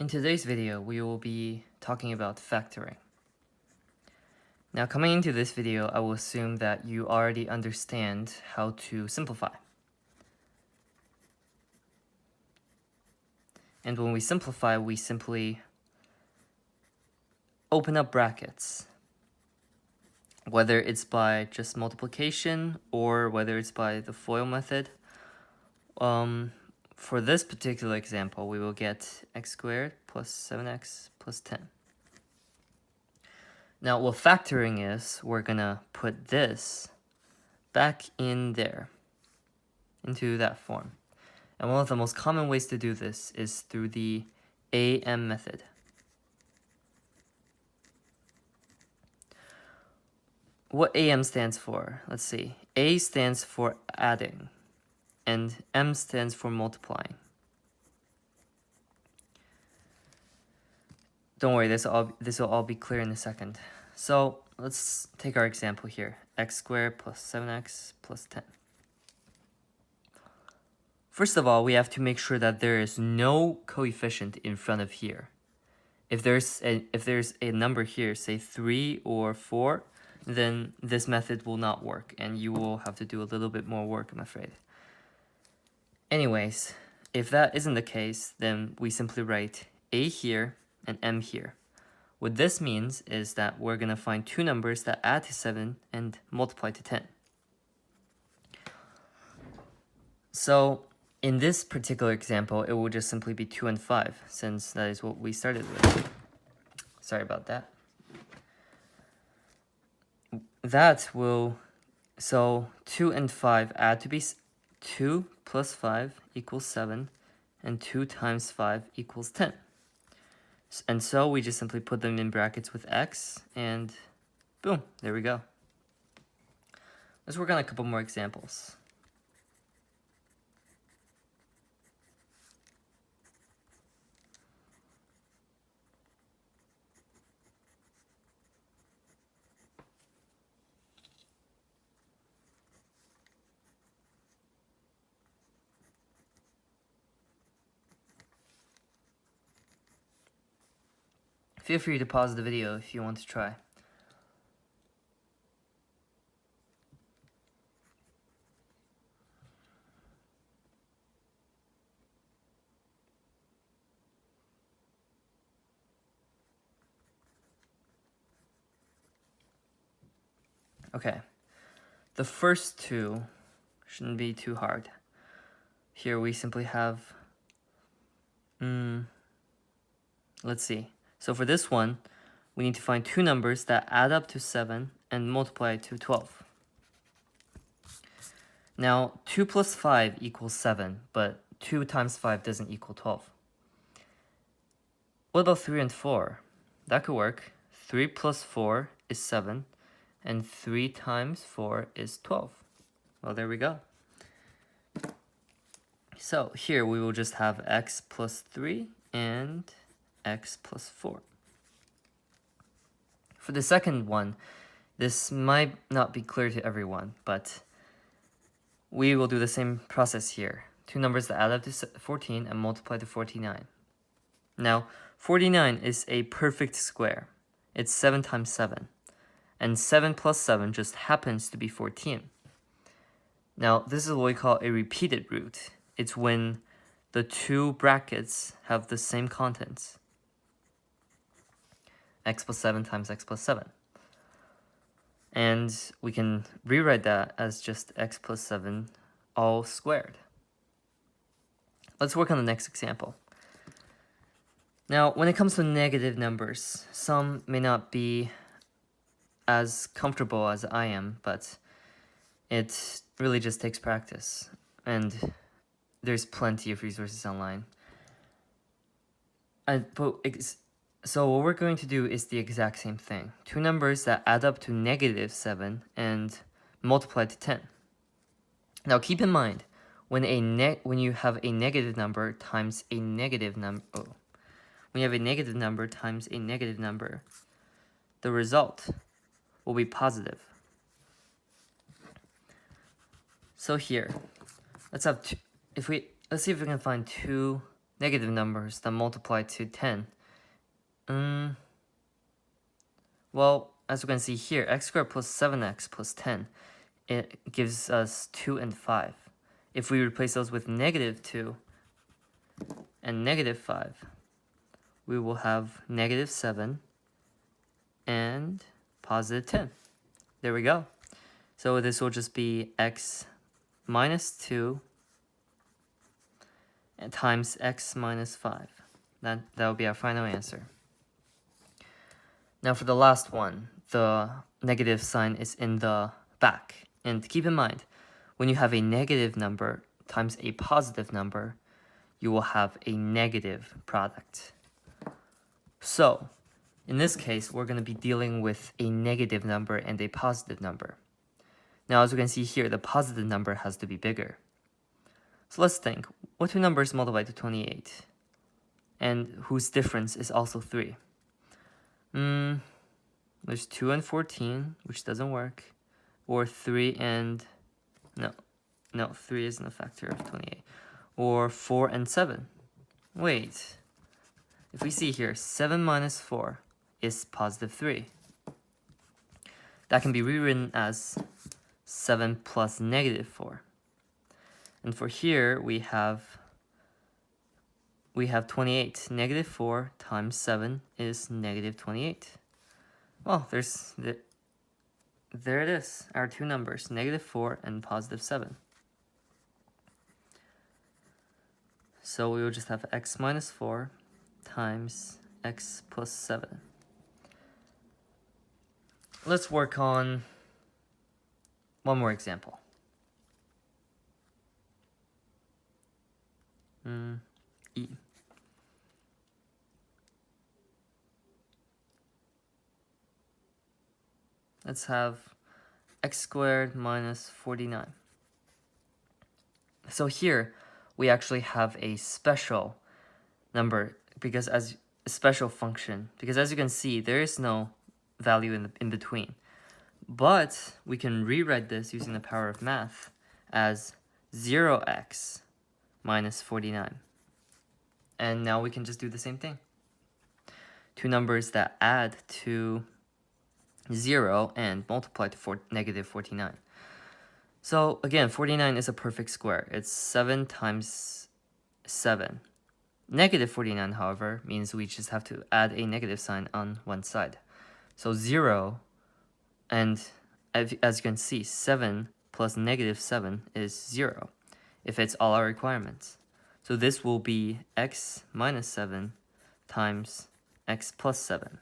In today's video, we will be talking about factoring. Now, coming into this video, I will assume that you already understand how to simplify. And when we simplify, we simply open up brackets, whether it's by just multiplication or whether it's by the FOIL method. For this particular example, we will get x squared plus 7x plus 10. Now, what factoring is, we're gonna put this back in there, into that form. And one of the most common ways to do this is through the AM method. What AM stands for? Let's see. A stands for adding, and M stands for multiplying. Don't worry, this will all be clear in a second. So let's take our example here. X squared plus 7x plus 10. First of all, we have to make sure that there is no coefficient in front of here. If there's a number here, say 3 or 4, then this method will not work, and you will have to do a little bit more work, I'm afraid. Anyways, if that isn't the case, then we simply write A here and M here. What this means is that we're going to find two numbers that add to 7 and multiply to 10. So in this particular example, it will just simply be 2 and 5, since that is what we started with. Sorry about that. So 2 and 5 add to be 2 plus 5 equals 7, and 2 times 5 equals 10. And so we just simply put them in brackets with x, and boom, there we go. Let's work on a couple more examples. Feel free to pause the video if you want to try. Okay, the first two shouldn't be too hard. Here we simply have, let's see. So for this one, we need to find two numbers that add up to 7 and multiply to 12. Now, 2 plus 5 equals 7, but 2 times 5 doesn't equal 12. What about 3 and 4? That could work. 3 plus 4 is 7, and 3 times 4 is 12. Well, there we go. So here we will just have x plus 3 and x plus 4. For the second one, this might not be clear to everyone, but we will do the same process here. Two numbers that add up to 14 and multiply to 49. Now, 49 is a perfect square. It's 7 times 7. And 7 plus 7 just happens to be 14. Now, this is what we call a repeated root. It's when the two brackets have the same contents. X plus 7 times x plus 7. And we can rewrite that as just x plus 7 all squared. Let's work on the next example. Now, when it comes to negative numbers, some may not be as comfortable as I am, but it really just takes practice. And there's plenty of resources online. So what we're going to do is the exact same thing. Two numbers that add up to negative 7 and multiply to 10. Now keep in mind, when you have a negative number times a negative number, when you have a negative number times a negative number, the result will be positive. So here, let's see if we can find two negative numbers that multiply to 10. Well, as we can see here, x squared plus 7x plus 10, it gives us 2 and 5. If we replace those with negative 2 and negative 5, we will have negative 7 and positive 10. There we go. So this will just be x minus 2 and times x minus 5. That will be our final answer. Now for the last one, the negative sign is in the back. And keep in mind, when you have a negative number times a positive number, you will have a negative product. So, in this case, we're going to be dealing with a negative number and a positive number. Now, as we can see here, the positive number has to be bigger. So let's think, what two numbers multiply to 28? And whose difference is also 3? There's 2 and 14, which doesn't work. Or 3 and... No, 3 isn't a factor of 28. Or 4 and 7. Wait. If we see here, 7 minus 4 is positive 3. That can be rewritten as 7 plus negative 4. And for here, we have 28. Negative 4 times 7 is negative 28. Well, there it is, our two numbers, negative 4 and positive 7. So we will just have x minus 4 times x plus 7. Let's work on one more example. E. Let's have x squared minus 49. So here, we actually have a special number because as a special function, because as you can see, there is no value in between. But we can rewrite this using the power of math as 0x minus 49. And now we can just do the same thing. Two numbers that add to 0 and multiply to negative 49. So again, 49 is a perfect square. It's 7 times 7. Negative 49, however, means we just have to add a negative sign on one side. So 0, and as you can see, 7 plus negative 7 is 0, if it's all our requirements. So this will be x minus 7 times x plus 7.